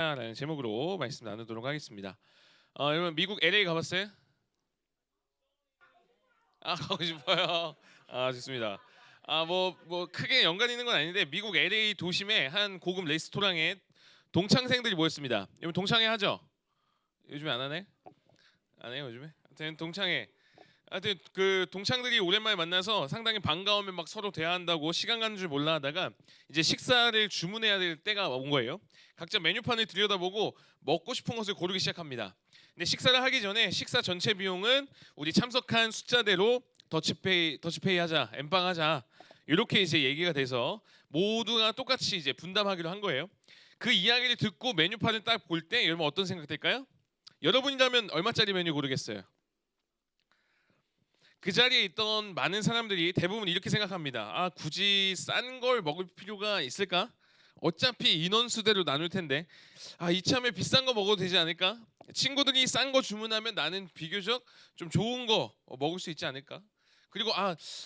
라는 제목으로 말씀 나누도록 하겠습니다. 여러분 미국 LA 가봤어요? 가고 싶어요. 좋습니다. 뭐 크게 연관 있는 건 아닌데 미국 LA 도심의 한 고급 레스토랑에 동창생들이 모였습니다. 여러분 동창회 하죠? 요즘에 안 하네? 안 해요 요즘에? 하여튼 동창회. 하여튼 그 동창들이 오랜만에 만나서 상당히 반가우면 막 서로 대화한다고 시간 가는 줄 몰라 하다가 이제 식사를 주문해야 될 때가 온 거예요. 각자 메뉴판을 들여다보고 먹고 싶은 것을 고르기 시작합니다. 근데 식사를 하기 전에 식사 전체 비용은 우리 참석한 숫자대로 더치페이 하자, 엠빵 하자 이렇게 이제 얘기가 돼서 모두가 똑같이 이제 분담하기로 한 거예요. 그 이야기를 듣고 메뉴판을 딱 볼 때 여러분 어떤 생각 들까요? 여러분이라면 얼마짜리 메뉴 고르겠어요? 그 자리에 있던 많은 사람들이 대부분 이렇게 생각합니다. 굳이 싼 걸 먹을 필요가 있을까? 어차피 인원수대로 나눌 텐데 이참에 비싼 거 먹어도 되지 않을까? 친구들이 싼 거 주문하면 나는 비교적 좀 좋은 거 먹을 수 있지 않을까? 그리고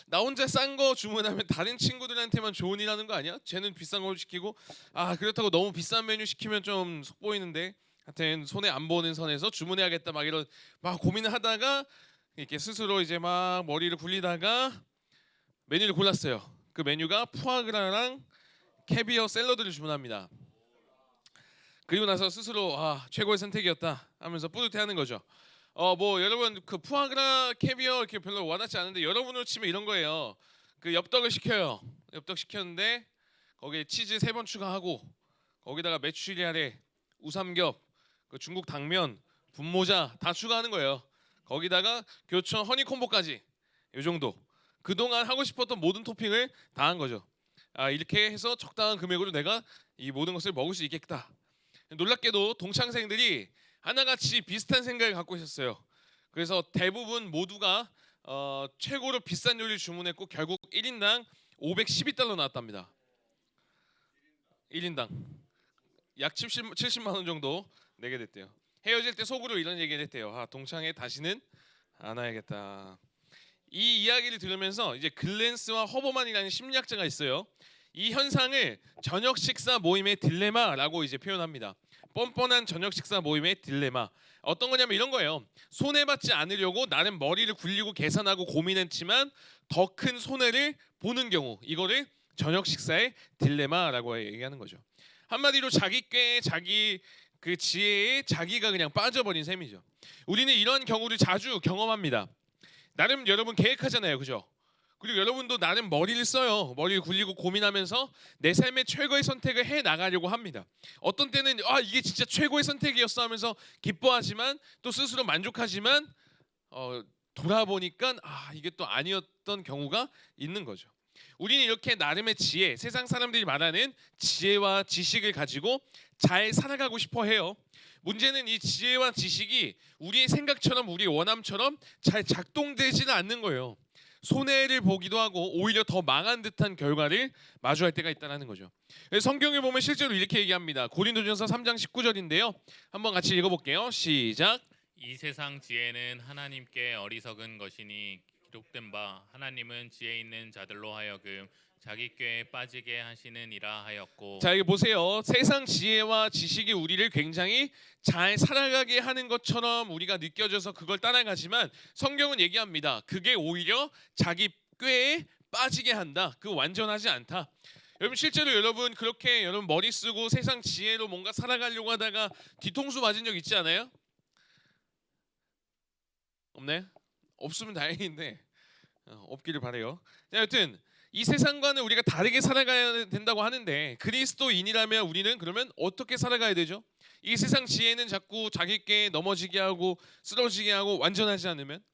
나 혼자 싼 거 주문하면 다른 친구들한테만 좋은 일 하는 거 아니야? 쟤는 비싼 걸 시키고 그렇다고 너무 비싼 메뉴 시키면 좀 속보이는데 하여튼 손에 안 보는 선에서 주문해야겠다 막 이런 막 고민을 하다가 이렇게 스스로 이제 막 머리를 굴리다가 메뉴를 골랐어요. 그 메뉴가 푸아그라랑 캐비어 샐러드를 주문합니다. 그리고 나서 스스로 최고의 선택이었다 하면서 뿌듯해하는 거죠. 뭐 여러분 그 푸아그라 캐비어 이렇게 별로 와닿지 않은데 여러분으로 치면 이런 거예요. 그 엽떡을 시켜요. 엽떡 시켰는데 거기에 치즈 3번 추가하고 거기다가 메추리알에 우삼겹, 그 중국 당면, 분모자 다 추가하는 거예요. 거기다가 교촌 허니콤보까지 이 정도. 그동안 하고 싶었던 모든 토핑을 다 한 거죠. 이렇게 해서 적당한 금액으로 내가 이 모든 것을 먹을 수 있겠다. 놀랍게도 동창생들이 하나같이 비슷한 생각을 갖고 있었어요. 그래서 대부분 모두가 최고로 비싼 요리를 주문했고 결국 1인당 512달러 나왔답니다. 1인당 약 70만 원 정도 내게 됐대요. 헤어질 때 속으로 이런 얘기를 했대요. 동창회 다시는 안 와야겠다. 이 이야기를 들으면서 이제 글랜스와 허버만이라는 심리학자가 있어요. 이 현상을 저녁 식사 모임의 딜레마라고 이제 표현합니다. 뻔뻔한 저녁 식사 모임의 딜레마. 어떤 거냐면 이런 거예요. 손해받지 않으려고 나름 머리를 굴리고 계산하고 고민했지만 더 큰 손해를 보는 경우, 이거를 저녁 식사의 딜레마라고 얘기하는 거죠. 한마디로 자기 꾀에 자기 그 지혜에 자기가 그냥 빠져버린 셈이죠. 우리는 이런 경우를 자주 경험합니다. 나름 여러분 계획하잖아요, 그죠? 그리고 여러분도 나름 머리를 써요. 머리를 굴리고 고민하면서 내 삶의 최고의 선택을 해 나가려고 합니다. 어떤 때는 이게 진짜 최고의 선택이었어 하면서 기뻐하지만 또 스스로 만족하지만 돌아보니까 이게 또 아니었던 경우가 있는 거죠. 우리는 이렇게 나름의 지혜, 세상 사람들이 말하는 지혜와 지식을 가지고 잘 살아가고 싶어 해요. 문제는 이 지혜와 지식이 우리의 생각처럼 우리의 원함처럼 잘 작동되지는 않는 거예요. 손해를 보기도 하고 오히려 더 망한 듯한 결과를 마주할 때가 있다는 거죠. 성경에 보면 실제로 이렇게 얘기합니다. 고린도전서 3장 19절인데요. 한번 같이 읽어볼게요. 시작. 이 세상 지혜는 하나님께 어리석은 것이니 기록된 바 하나님은 지혜 있는 자들로 하여금 자기 꾀에 빠지게 하시느니라 하였고. 자, 여기 보세요. 세상 지혜와 지식이 우리를 굉장히 잘 살아가게 하는 것처럼 우리가 느껴져서 그걸 따라가지만 성경은 얘기합니다. 그게 오히려 자기 꾀에 빠지게 한다. 그 완전하지 않다. 여러분 실제로 여러분 그렇게 여러분 머리 쓰고 세상 지혜로 뭔가 살아가려고 하다가 뒤통수 맞은 적 있지 않아요? 없네? 없으면 다행인데 없기를 바래요. 여튼 이 세상과는 우리가 다르게 살아가야 된다고 하는데 그리스도인이라면 우리는 그러면 어떻게 살아가야 되죠? 이 세상 지혜는 자꾸 자기께 넘어지게 하고 쓰러지게 하고 완전하지 않으면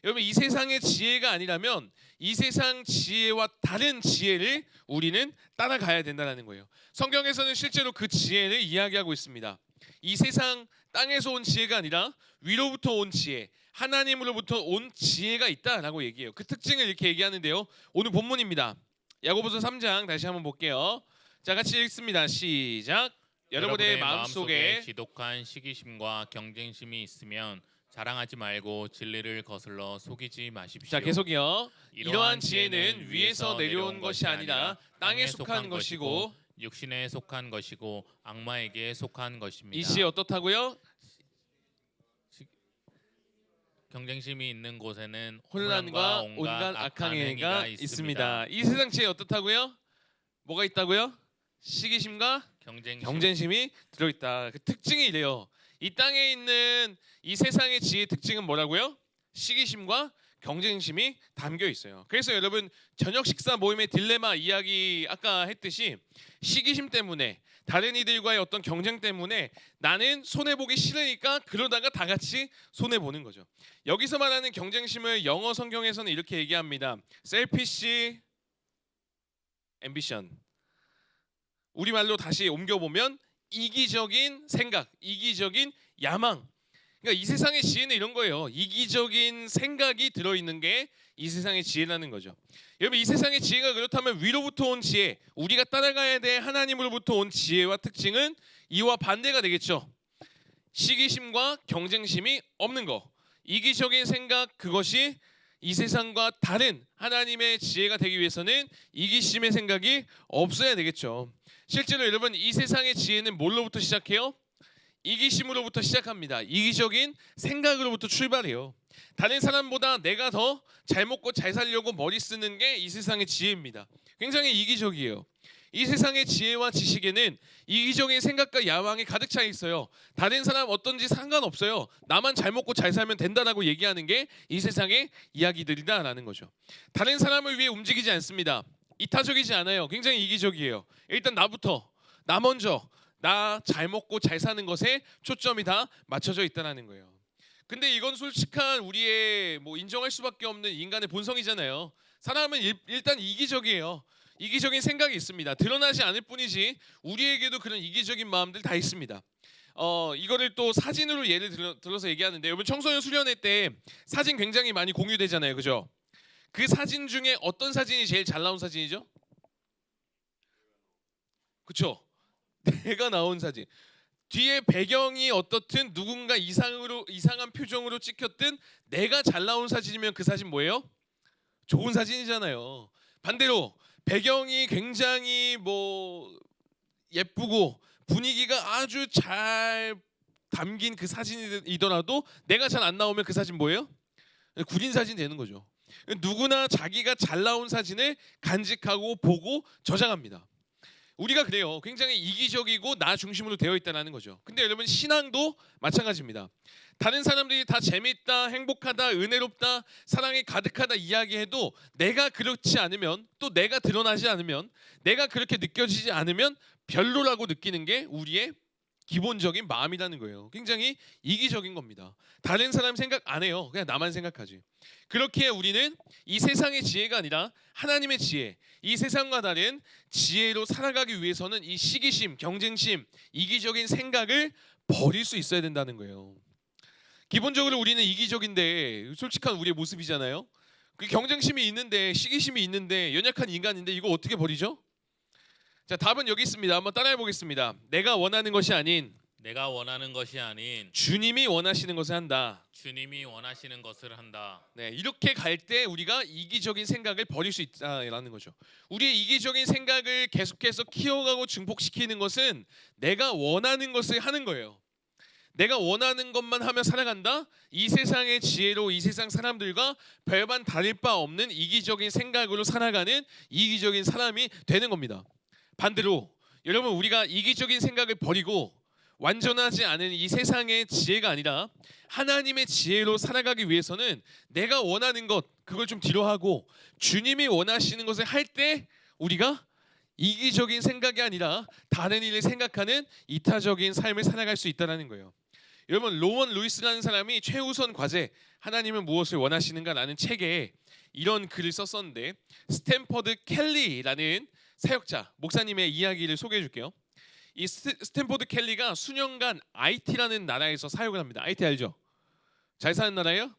여러분 이 세상의 지혜가 아니라면 이 세상 지혜와 다른 지혜를 우리는 따라가야 된다는 거예요. 성경에서는 실제로 그 지혜를 이야기하고 있습니다. 이 세상 땅에서 온 지혜가 아니라 위로부터 온 지혜, 하나님으로부터 온 지혜가 있다라고 얘기해요. 그 특징을 이렇게 얘기하는데요. 오늘 본문입니다. 야고보서 3장 다시 한번 볼게요. 자, 같이 읽습니다. 시작. 여러분의 마음속에 지독한 시기심과 경쟁심이 있으면 자랑하지 말고 진리를 거슬러 속이지 마십시오. 자, 계속이요. 이러한 지혜는 위에서 내려온 것이 아니라 땅에 속한 것이고 육신에 속한 것이고 악마에게 속한 것입니다. 이 시에 어떻다고요? 경쟁심이 있는 곳에는 혼란과 온갖 악한 행위가 있습니다. 이 세상 지혜에 어떻다고요? 뭐가 있다고요? 시기심과 경쟁심이 들어있다. 그 특징이 이래요. 이 땅에 있는 이 세상의 지혜의 특징은 뭐라고요? 시기심과 경쟁심이 담겨 있어요. 그래서 여러분 저녁 식사 모임의 딜레마 이야기 아까 했듯이 시기심 때문에 다른 이들과의 어떤 경쟁 때문에 나는 손해 보기 싫으니까 그러다가 다 같이 손해 보는 거죠. 여기서 말하는 경쟁심을 영어 성경에서는 이렇게 얘기합니다. selfish ambition. 우리말로 다시 옮겨보면 이기적인 생각, 이기적인 야망. 그러니까 이 세상의 지혜는 이런 거예요. 이기적인 생각이 들어있는 게 이 세상의 지혜라는 거죠. 여러분 이 세상의 지혜가 그렇다면 위로부터 온 지혜, 우리가 따라가야 될 하나님으로부터 온 지혜와 특징은 이와 반대가 되겠죠. 시기심과 경쟁심이 없는 거. 이기적인 생각, 그것이 이 세상과 다른 하나님의 지혜가 되기 위해서는 이기심의 생각이 없어야 되겠죠. 실제로 여러분 이 세상의 지혜는 뭘로부터 시작해요? 이기심으로부터 시작합니다. 이기적인 생각으로부터 출발해요. 다른 사람보다 내가 더 잘 먹고 잘 살려고 머리 쓰는 게 이 세상의 지혜입니다. 굉장히 이기적이에요. 이 세상의 지혜와 지식에는 이기적인 생각과 야망이 가득 차 있어요. 다른 사람 어떤지 상관없어요. 나만 잘 먹고 잘 살면 된다라고 얘기하는 게 이 세상의 이야기들이다라는 거죠. 다른 사람을 위해 움직이지 않습니다. 이타적이지 않아요. 굉장히 이기적이에요. 일단 나부터, 나 먼저, 나 잘 먹고 잘 사는 것에 초점이 다 맞춰져 있다는 거예요. 근데 이건 솔직한 우리의 인정할 수밖에 없는 인간의 본성이잖아요. 사람은 일단 이기적이에요. 이기적인 생각이 있습니다. 드러나지 않을 뿐이지 우리에게도 그런 이기적인 마음들 다 있습니다. 이거를 또 사진으로 예를 들어서 얘기하는데 여러분 청소년 수련회 때 사진 굉장히 많이 공유되잖아요. 그죠? 그 사진 중에 어떤 사진이 제일 잘 나온 사진이죠? 그렇죠? 내가 나온 사진. 뒤에 배경이 어떻든 누군가 이상한 표정으로 찍혔든 내가 잘 나온 사진이면 그 사진 뭐예요? 좋은 사진이잖아요. 반대로 배경이 굉장히 예쁘고 분위기가 아주 잘 담긴 그 사진이더라도 내가 잘 안 나오면 그 사진 뭐예요? 구린 사진 되는 거죠. 누구나 자기가 잘 나온 사진을 간직하고 보고 저장합니다. 우리가 그래요. 굉장히 이기적이고 나 중심으로 되어 있다는 거죠. 근데 여러분 신앙도 마찬가지입니다. 다른 사람들이 다 재밌다, 행복하다, 은혜롭다, 사랑이 가득하다 이야기해도 내가 그렇지 않으면, 또 내가 드러나지 않으면, 내가 그렇게 느껴지지 않으면 별로라고 느끼는 게 우리의 기본적인 마음이라는 거예요. 굉장히 이기적인 겁니다. 다른 사람 생각 안 해요. 그냥 나만 생각하지. 그렇게 우리는 이 세상의 지혜가 아니라 하나님의 지혜, 이 세상과 다른 지혜로 살아가기 위해서는 이 시기심, 경쟁심, 이기적인 생각을 버릴 수 있어야 된다는 거예요. 기본적으로 우리는 이기적인데 솔직한 우리의 모습이잖아요. 그 경쟁심이 있는데 시기심이 있는데 연약한 인간인데 이거 어떻게 버리죠? 자, 답은 여기 있습니다. 한번 따라해 보겠습니다. 내가 원하는 것이 아닌 주님이 원하시는 것을 한다. 주님이 원하시는 것을 한다. 네, 이렇게 갈 때 우리가 이기적인 생각을 버릴 수 있다라는 거죠. 우리의 이기적인 생각을 계속해서 키워가고 증폭시키는 것은 내가 원하는 것을 하는 거예요. 내가 원하는 것만 하며 살아간다? 이 세상의 지혜로 이 세상 사람들과 별반 다를 바 없는 이기적인 생각으로 살아가는 이기적인 사람이 되는 겁니다. 반대로 여러분 우리가 이기적인 생각을 버리고 완전하지 않은 이 세상의 지혜가 아니라 하나님의 지혜로 살아가기 위해서는 내가 원하는 것 그걸 좀 뒤로 하고 주님이 원하시는 것을 할 때 우리가 이기적인 생각이 아니라 다른 일을 생각하는 이타적인 삶을 살아갈 수 있다는 거예요. 여러분 로원 루이스라는 사람이 최우선 과제 하나님은 무엇을 원하시는가라는 책에 이런 글을 썼었는데 스탠퍼드 켈리라는 사역자 목사님의 이야기를 소개해 줄게요. 이 스탠퍼드 켈리가 수년간 IT라는 나라에서 사역을 합니다. IT 알죠? 잘 사는 나라예요?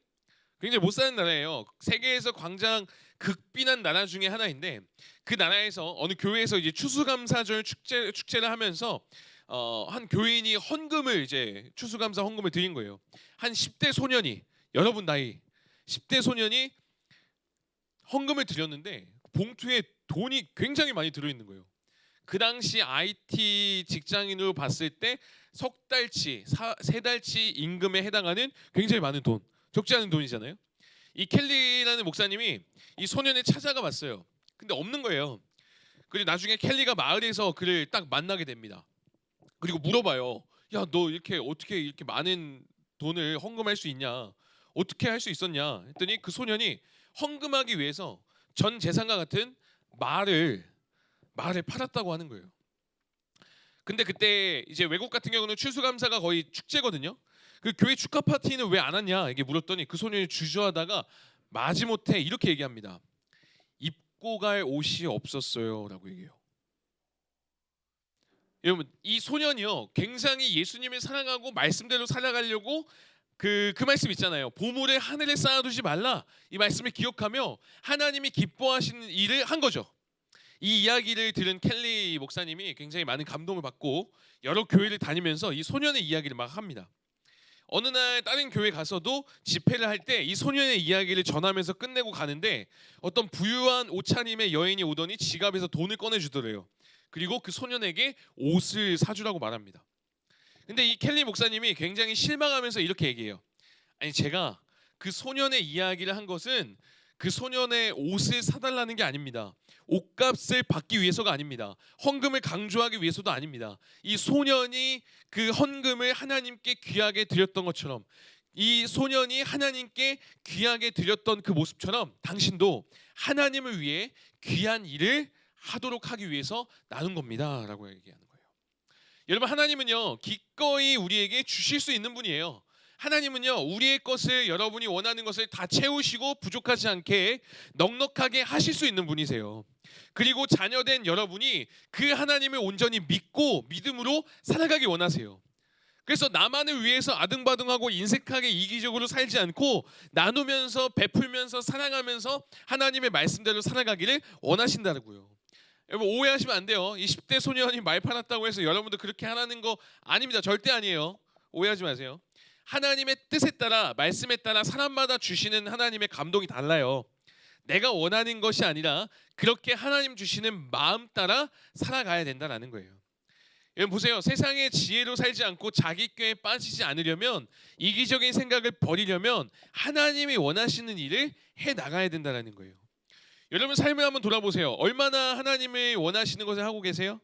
굉장히 못 사는 나라예요. 세계에서 광장 극빈한 나라 중에 하나인데 그 나라에서 어느 교회에서 이제 추수감사절 축제를 하면서 한 교인이 헌금을 이제 추수감사 헌금을 드린 거예요. 한 10대 소년이 여러분 나이 10대 소년이 헌금을 드렸는데 봉투에 돈이 굉장히 많이 들어있는 거예요. 그 당시 IT 직장인으로 봤을 때 석 달치, 세 달치 임금에 해당하는 굉장히 많은 돈, 적지 않은 돈이잖아요. 이 켈리라는 목사님이 이 소년을 찾아가 봤어요. 근데 없는 거예요. 그리고 나중에 켈리가 마을에서 그를 딱 만나게 됩니다. 그리고 물어봐요. 야, 너 이렇게 어떻게 이렇게 많은 돈을 헌금할 수 있냐? 어떻게 할 수 있었냐? 했더니 그 소년이 헌금하기 위해서 전 재산과 같은 말을 팔았다고 하는 거예요. 근데 그때 이제 외국 같은 경우는 추수감사가 거의 축제거든요. 그 교회 축하 파티는 왜 안 왔냐? 이게 물었더니 그 소년이 주저하다가 마지못해 이렇게 얘기합니다. 입고 갈 옷이 없었어요라고 얘기해요. 여러분, 이 소년이요 굉장히 예수님을 사랑하고 말씀대로 살아가려고 그 말씀 있잖아요. 보물을 하늘에 쌓아두지 말라. 이 말씀을 기억하며 하나님이 기뻐하시는 일을 한 거죠. 이 이야기를 들은 켈리 목사님이 굉장히 많은 감동을 받고 여러 교회를 다니면서 이 소년의 이야기를 막 합니다. 어느 날 다른 교회 가서도 집회를 할 때 이 소년의 이야기를 전하면서 끝내고 가는데 어떤 부유한 옷차림의 여인이 오더니 지갑에서 돈을 꺼내주더래요. 그리고 그 소년에게 옷을 사주라고 말합니다. 근데 이 켈리 목사님이 굉장히 실망하면서 이렇게 얘기해요. 아니, 제가 그 소년의 이야기를 한 것은 그 소년의 옷을 사달라는 게 아닙니다. 옷값을 받기 위해서가 아닙니다. 헌금을 강조하기 위해서도 아닙니다. 이 소년이 그 헌금을 하나님께 귀하게 드렸던 것처럼, 이 소년이 하나님께 귀하게 드렸던 그 모습처럼 당신도 하나님을 위해 귀한 일을 하도록 하기 위해서 나눈 겁니다 라고 얘기하는 거예요. 여러분, 하나님은요 기꺼이 우리에게 주실 수 있는 분이에요. 하나님은요 우리의 것을, 여러분이 원하는 것을 다 채우시고 부족하지 않게 넉넉하게 하실 수 있는 분이세요. 그리고 자녀된 여러분이 그 하나님을 온전히 믿고 믿음으로 살아가기 원하세요. 그래서 나만을 위해서 아등바등하고 인색하게 이기적으로 살지 않고 나누면서 베풀면서 사랑하면서 하나님의 말씀대로 살아가기를 원하신다고요. 여러분, 오해하시면 안 돼요. 이 10대 소년이 말 팔았다고 해서 여러분도 그렇게 하라는 거 아닙니다. 절대 아니에요. 오해하지 마세요. 하나님의 뜻에 따라, 말씀에 따라 사람마다 주시는 하나님의 감동이 달라요. 내가 원하는 것이 아니라 그렇게 하나님 주시는 마음 따라 살아가야 된다는 거예요. 여러분 보세요. 세상의 지혜로 살지 않고 자기 꾀에 빠지지 않으려면, 이기적인 생각을 버리려면 하나님이 원하시는 일을 해 나가야 된다는 거예요. 여러분 삶을 한번 돌아보세요. 얼마나 하나님이 원하시는 것을 하고 계세요?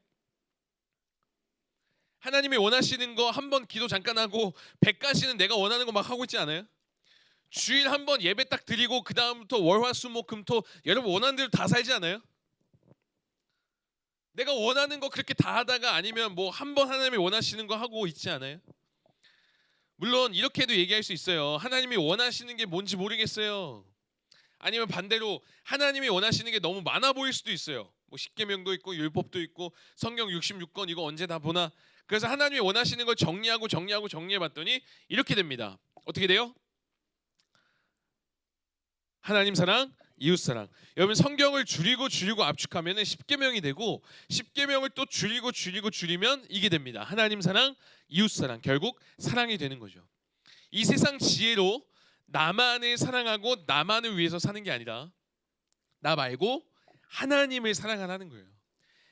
하나님이 원하시는 거 한번 기도 잠깐 하고 100가지는 내가 원하는 거 막 하고 있지 않아요? 주일 한번 예배 딱 드리고 그 다음부터 월화수목금토 여러분 원하는 대로 다 살지 않아요? 내가 원하는 거 그렇게 다 하다가 아니면 뭐 한번 하나님이 원하시는 거 하고 있지 않아요? 물론 이렇게도 얘기할 수 있어요. 하나님이 원하시는 게 뭔지 모르겠어요. 아니면 반대로 하나님이 원하시는 게 너무 많아 보일 수도 있어요. 뭐 십계명도 있고 율법도 있고 성경 66권 이거 언제 다 보나. 그래서 하나님이 원하시는 걸 정리해 봤더니 이렇게 됩니다. 어떻게 돼요? 하나님 사랑, 이웃 사랑. 여러분 성경을 줄이고 압축하면은 십계명이 되고, 십계명을 또 줄이고 줄이면 이게 됩니다. 하나님 사랑, 이웃 사랑. 결국 사랑이 되는 거죠. 이 세상 지혜로 나만을 사랑하고 나만을 위해서 사는 게 아니라 나 말고 하나님을 사랑하라는 거예요.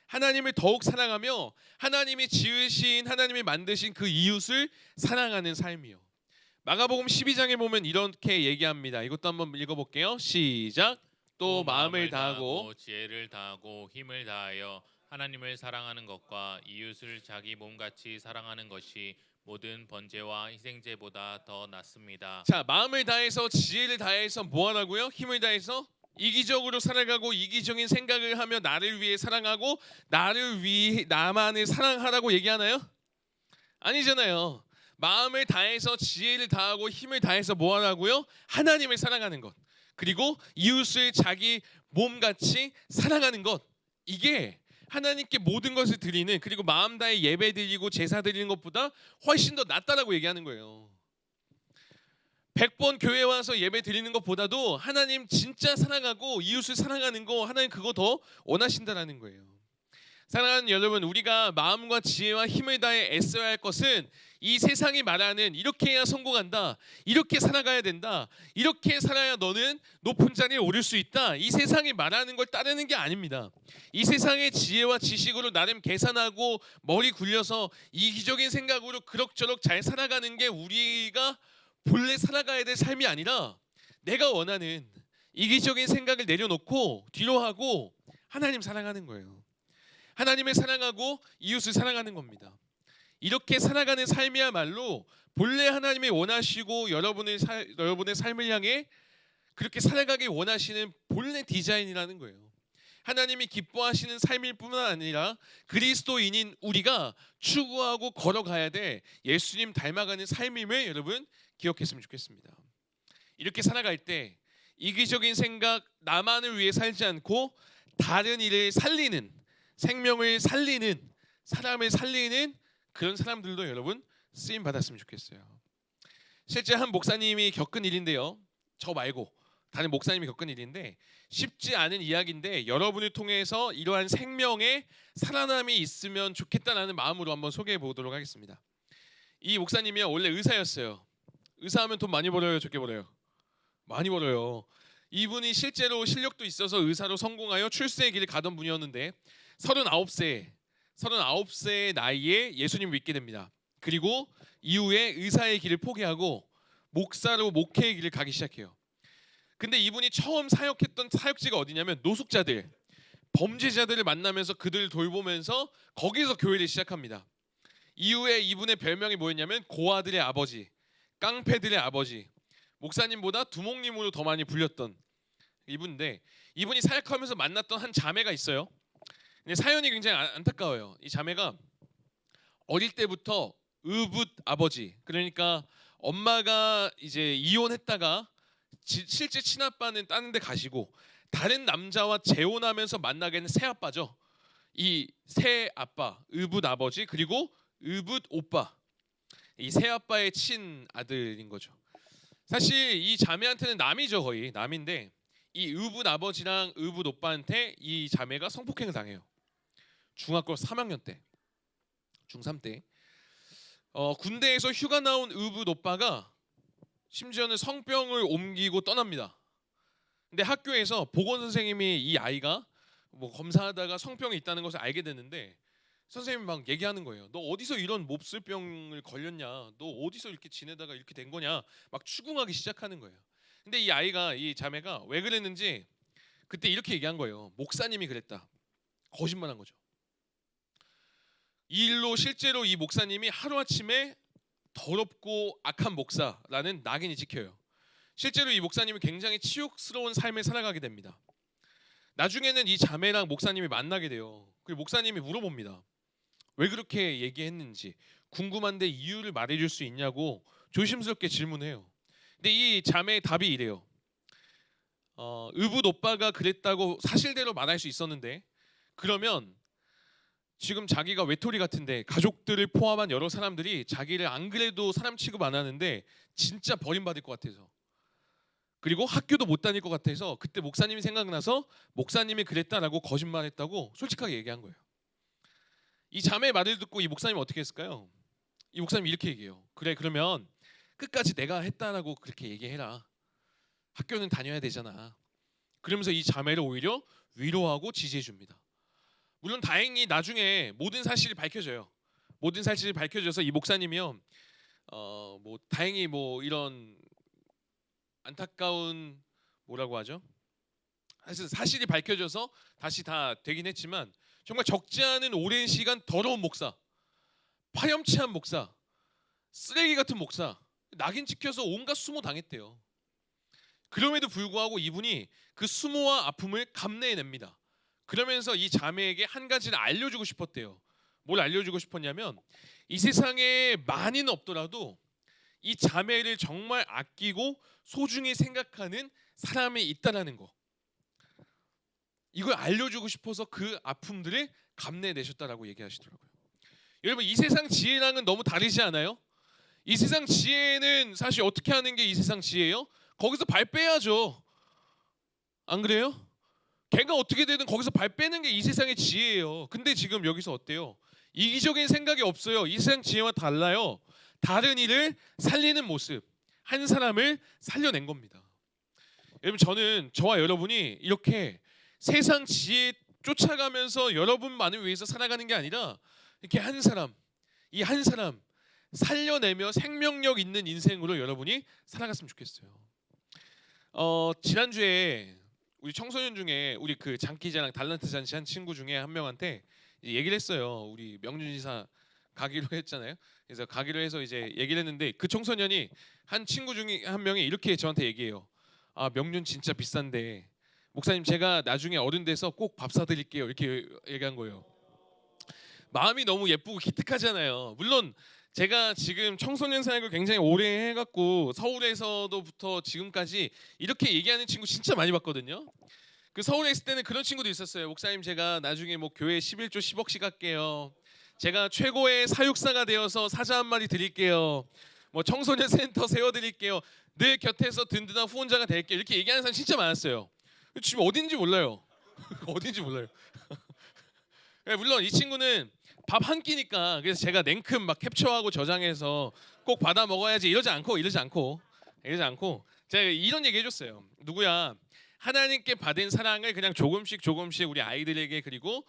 하나님을 더욱 사랑하며 하나님이 지으신, 하나님이 만드신 그 이웃을 사랑하는 삶이요. 마가복음 12장에 보면 이렇게 얘기합니다. 이것도 한번 읽어볼게요. 시작. 또 마음을 다하고 지혜를 다하고 힘을 다하여 하나님을 사랑하는 것과 이웃을 자기 몸같이 사랑하는 것이 모든 번제와 희생제보다 더 낫습니다. 자, 마음을 다해서 지혜를 다해서 뭐 하라고요? 힘을 다해서 이기적으로 살아가고 이기적인 생각을 하며 나를 위해 사랑하고 나를 위해 나만을 사랑하라고 얘기하나요? 아니잖아요. 마음을 다해서 지혜를 다하고 힘을 다해서 뭐 하라고요? 하나님을 사랑하는 것. 그리고 이웃을 자기 몸같이 사랑하는 것. 이게 하나님께 모든 것을 드리는, 그리고 마음 다해 예배 드리고 제사 드리는 것보다 훨씬 더 낫다라고 얘기하는 거예요. 100번 교회 와서 예배 드리는 것보다도 하나님 진짜 사랑하고 이웃을 사랑하는 거, 하나님 그거 더 원하신다라는 거예요. 사랑하는 여러분, 우리가 마음과 지혜와 힘을 다해 애써야 할 것은 이 세상이 말하는 이렇게 해야 성공한다, 이렇게 살아가야 된다, 이렇게 살아야 너는 높은 자리에 오를 수 있다, 이 세상이 말하는 걸 따르는 게 아닙니다. 이 세상의 지혜와 지식으로 나름 계산하고 머리 굴려서 이기적인 생각으로 그럭저럭 잘 살아가는 게 우리가 본래 살아가야 될 삶이 아니라, 내가 원하는 이기적인 생각을 내려놓고 뒤로 하고 하나님 사랑하는 거예요. 하나님을 사랑하고 이웃을 사랑하는 겁니다. 이렇게 살아가는 삶이야말로 본래 하나님이 원하시고 여러분의 삶을 향해 그렇게 살아가길 원하시는 본래 디자인이라는 거예요. 하나님이 기뻐하시는 삶일 뿐만 아니라 그리스도인인 우리가 추구하고 걸어가야 돼 예수님 닮아가는 삶임을 여러분 기억했으면 좋겠습니다. 이렇게 살아갈 때 이기적인 생각, 나만을 위해 살지 않고 다른 이를 살리는, 생명을 살리는, 사람을 살리는 그런 사람들도 여러분 쓰임 받았으면 좋겠어요. 실제 한 목사님이 겪은 일인데요. 저 말고 다른 목사님이 겪은 일인데 쉽지 않은 이야기인데 여러분을 통해서 이러한 생명의 살아남이 있으면 좋겠다라는 마음으로 한번 소개해 보도록 하겠습니다. 이 목사님이요, 원래 의사였어요. 의사하면 돈 많이 벌어요, 적게 벌어요? 많이 벌어요. 이분이 실제로 실력도 있어서 의사로 성공하여 출세의 길을 가던 분이었는데 39세의 나이에 예수님을 믿게 됩니다. 그리고 이후에 의사의 길을 포기하고 목사로 목회의 길을 가기 시작해요. 근데 이분이 처음 사역했던 사역지가 어디냐면 노숙자들, 범죄자들을 만나면서 그들을 돌보면서 거기서 교회를 시작합니다. 이후에 이분의 별명이 뭐였냐면 고아들의 아버지, 깡패들의 아버지, 목사님보다 두목님으로 더 많이 불렸던 이분인데, 이분이 사역하면서 만났던 한 자매가 있어요. 근데 사연이 굉장히 안타까워요. 이 자매가 어릴 때부터 의붓 아버지, 그러니까 엄마가 이제 이혼했다가 실제 친아빠는 다른 데 가시고 다른 남자와 재혼하면서 만나게 된 새아빠죠. 이 새아빠, 의붓 아버지, 그리고 의붓 오빠, 이 새아빠의 친아들인 거죠. 사실 이 자매한테는 남이죠. 거의 남인데 이 의붓 아버지랑 의붓 오빠한테 이 자매가 성폭행을 당해요. 중학교 3학년 때, 중3 때 군대에서 휴가 나온 의붓 오빠가 심지어는 성병을 옮기고 떠납니다. 근데 학교에서 보건 선생님이 이 아이가 뭐 검사하다가 성병이 있다는 것을 알게 됐는데 선생님이 막 얘기하는 거예요. 너 어디서 이런 몹쓸병을 걸렸냐? 너 어디서 이렇게 지내다가 이렇게 된 거냐? 막 추궁하기 시작하는 거예요. 근데 이 아이가, 이 자매가 왜 그랬는지 그때 이렇게 얘기한 거예요. 목사님이 그랬다. 거짓말한 거죠. 이 일로 실제로 이 목사님이 하루아침에 더럽고 악한 목사라는 낙인이 찍혀요. 실제로 이 목사님이 굉장히 치욕스러운 삶을 살아가게 됩니다. 나중에는 이 자매랑 목사님이 만나게 돼요. 그리고 목사님이 물어봅니다. 왜 그렇게 얘기했는지 궁금한데 이유를 말해줄 수 있냐고 조심스럽게 질문해요. 근데 이 자매의 답이 이래요. 의붓 오빠가 그랬다고 사실대로 말할 수 있었는데 그러면 지금 자기가 외톨이 같은데 가족들을 포함한 여러 사람들이 자기를 안 그래도 사람 취급 안 하는데 진짜 버림받을 것 같아서, 그리고 학교도 못 다닐 것 같아서 그때 목사님이 생각나서 목사님이 그랬다라고 거짓말했다고 솔직하게 얘기한 거예요. 이 자매의 말을 듣고 이 목사님은 어떻게 했을까요? 이 목사님이 이렇게 얘기해요. 그래, 그러면 끝까지 내가 했다라고 그렇게 얘기해라. 학교는 다녀야 되잖아. 그러면서 이 자매를 오히려 위로하고 지지해 줍니다. 물론 다행히 나중에 모든 사실이 밝혀져요. 모든 사실이 밝혀져서 이 목사님이요, 뭐 다행히 뭐 이런 안타까운 뭐라고 하죠? 사실이 밝혀져서 다시 다 되긴 했지만 정말 적지 않은 오랜 시간 더러운 목사, 파렴치한 목사, 쓰레기 같은 목사, 낙인 찍혀서 온갖 수모 당했대요. 그럼에도 불구하고 이분이 그 수모와 아픔을 감내해냅니다. 그러면서 이 자매에게 한 가지를 알려주고 싶었대요. 뭘 알려주고 싶었냐면 이 세상에 많이는 없더라도 이 자매를 정말 아끼고 소중히 생각하는 사람이 있다라는 거, 이걸 알려주고 싶어서 그 아픔들을 감내내셨다라고 얘기하시더라고요. 여러분, 이 세상 지혜랑은 너무 다르지 않아요? 이 세상 지혜는 사실 어떻게 하는 게 이 세상 지혜예요? 거기서 발 빼야죠. 안 그래요? 걔가 어떻게 되든 거기서 발 빼는 게 이 세상의 지혜예요. 근데 지금 여기서 어때요? 이기적인 생각이 없어요. 이 세상 지혜와 달라요. 다른 이를 살리는 모습, 한 사람을 살려낸 겁니다. 여러분, 저는 저와 여러분이 이렇게 세상 지혜 쫓아가면서 여러분만을 위해서 살아가는 게 아니라 이렇게 한 사람, 이 한 사람 살려내며 생명력 있는 인생으로 여러분이 살아갔으면 좋겠어요. 지난주에 우리 청소년 중에 우리 그 장기자랑 달란트 잔치 한 친구 중에 한 명한테 이제 얘기를 했어요. 우리 명륜지사 가기로 했잖아요. 그래서 가기로 해서 이제 얘기를 했는데 그 청소년이 한 친구 중에 한 명이 이렇게 저한테 얘기해요. 아, 명륜 진짜 비싼데 목사님 제가 나중에 어른 돼서 꼭 밥 사드릴게요. 이렇게 얘기한 거예요. 마음이 너무 예쁘고 기특하잖아요. 물론 제가 지금 청소년 사역을 굉장히 오래 해갖고 서울에서부터 지금까지 이렇게 얘기하는 친구 진짜 많이 봤거든요. 그 서울에 있을 때는 그런 친구도 있었어요. 목사님 제가 나중에 뭐 교회 11조 10억씩 할게요. 제가 최고의 사육사가 되어서 사자 한 마리 드릴게요. 뭐 청소년 센터 세워드릴게요. 늘 곁에서 든든한 후원자가 될게요. 이렇게 얘기하는 사람 진짜 많았어요. 지금 어딘지 몰라요. 어딘지 몰라요. 물론 이 친구는 밥 한 끼니까 그래서 제가 냉큼 막 캡처하고 저장해서 꼭 받아 먹어야지 이러지 않고 제가 이런 얘기 해줬어요. 누구야 하나님께 받은 사랑을 그냥 조금씩 우리 아이들에게 그리고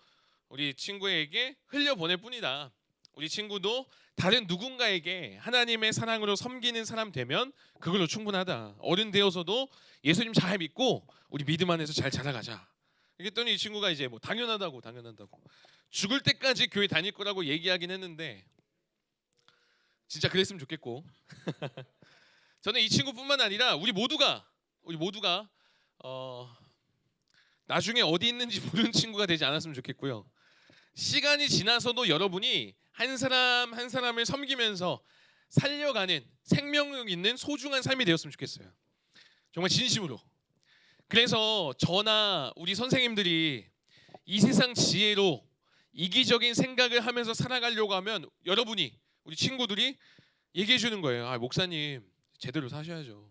우리 친구에게 흘려보낼 뿐이다. 우리 친구도 다른 누군가에게 하나님의 사랑으로 섬기는 사람 되면 그걸로 충분하다. 어른 되어서도 예수님 잘 믿고 우리 믿음 안에서 잘 자라가자. 그랬더니 이 친구가 이제 뭐 당연하다고 죽을 때까지 교회 다닐 거라고 얘기하긴 했는데 진짜 그랬으면 좋겠고 저는 이 친구뿐만 아니라 우리 모두가 나중에 어디 있는지 모르는 친구가 되지 않았으면 좋겠고요. 시간이 지나서도 여러분이 한 사람 한 사람을 섬기면서 살려가는 생명력 있는 소중한 삶이 되었으면 좋겠어요. 정말 진심으로. 그래서 저나 우리 선생님들이 이 세상 지혜로 이기적인 생각을 하면서 살아가려고 하면 여러분이 우리 친구들이 얘기해 주는 거예요. 아, 목사님 제대로 사셔야죠.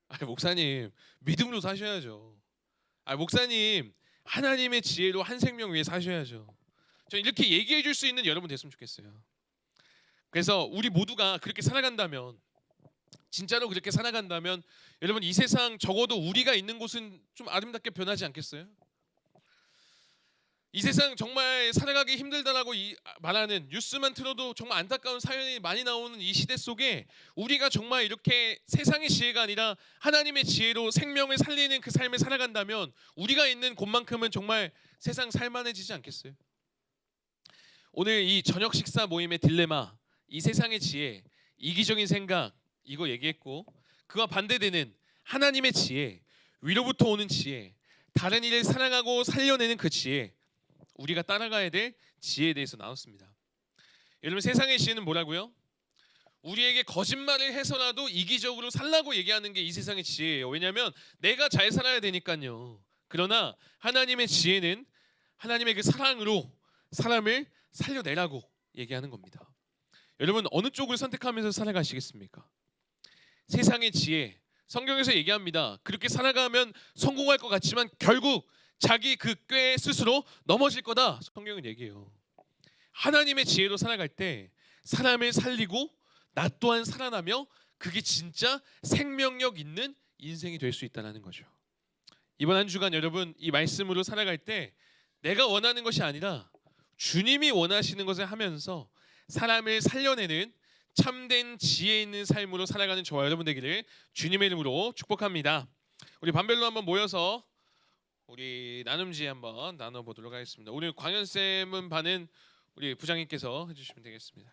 아, 목사님 믿음으로 사셔야죠. 아, 목사님 하나님의 지혜로 한 생명 위해 사셔야죠. 저는 이렇게 얘기해 줄 수 있는 여러분 됐으면 좋겠어요. 그래서 우리 모두가 그렇게 살아간다면 진짜로 그렇게 살아간다면 여러분 이 세상 적어도 우리가 있는 곳은 좀 아름답게 변하지 않겠어요? 이 세상 정말 살아가기 힘들다라고 말하는 뉴스만 틀어도 정말 안타까운 사연이 많이 나오는 이 시대 속에 우리가 정말 이렇게 세상의 지혜가 아니라 하나님의 지혜로 생명을 살리는 그 삶을 살아간다면 우리가 있는 곳만큼은 정말 세상 살만해지지 않겠어요? 오늘 이 저녁 식사 모임의 딜레마, 이 세상의 지혜, 이기적인 생각 이거 얘기했고 그와 반대되는 하나님의 지혜, 위로부터 오는 지혜, 다른 이를 사랑하고 살려내는 그 지혜, 우리가 따라가야 될 지혜에 대해서 나눴습니다. 여러분 세상의 지혜는 뭐라고요? 우리에게 거짓말을 해서라도 이기적으로 살라고 얘기하는 게 이 세상의 지혜예요. 왜냐하면 내가 잘 살아야 되니까요. 그러나 하나님의 지혜는 하나님의 그 사랑으로 사람을 살려내라고 얘기하는 겁니다. 여러분 어느 쪽을 선택하면서 살아가시겠습니까? 세상의 지혜, 성경에서 얘기합니다. 그렇게 살아가면 성공할 것 같지만 결국 자기 그 꾀 스스로 넘어질 거다. 성경은 얘기해요. 하나님의 지혜로 살아갈 때 사람을 살리고 나 또한 살아나며 그게 진짜 생명력 있는 인생이 될 수 있다는 거죠. 이번 한 주간 여러분 이 말씀으로 살아갈 때 내가 원하는 것이 아니라 주님이 원하시는 것을 하면서 사람을 살려내는 참된 지혜 있는 삶으로 살아가는 저와 여러분 되기를 주님의 이름으로 축복합니다. 우리 반별로 한번 모여서 우리 나눔지 한번 나눠보도록 하겠습니다. 오늘 광현쌤은 반은 우리 부장님께서 해주시면 되겠습니다.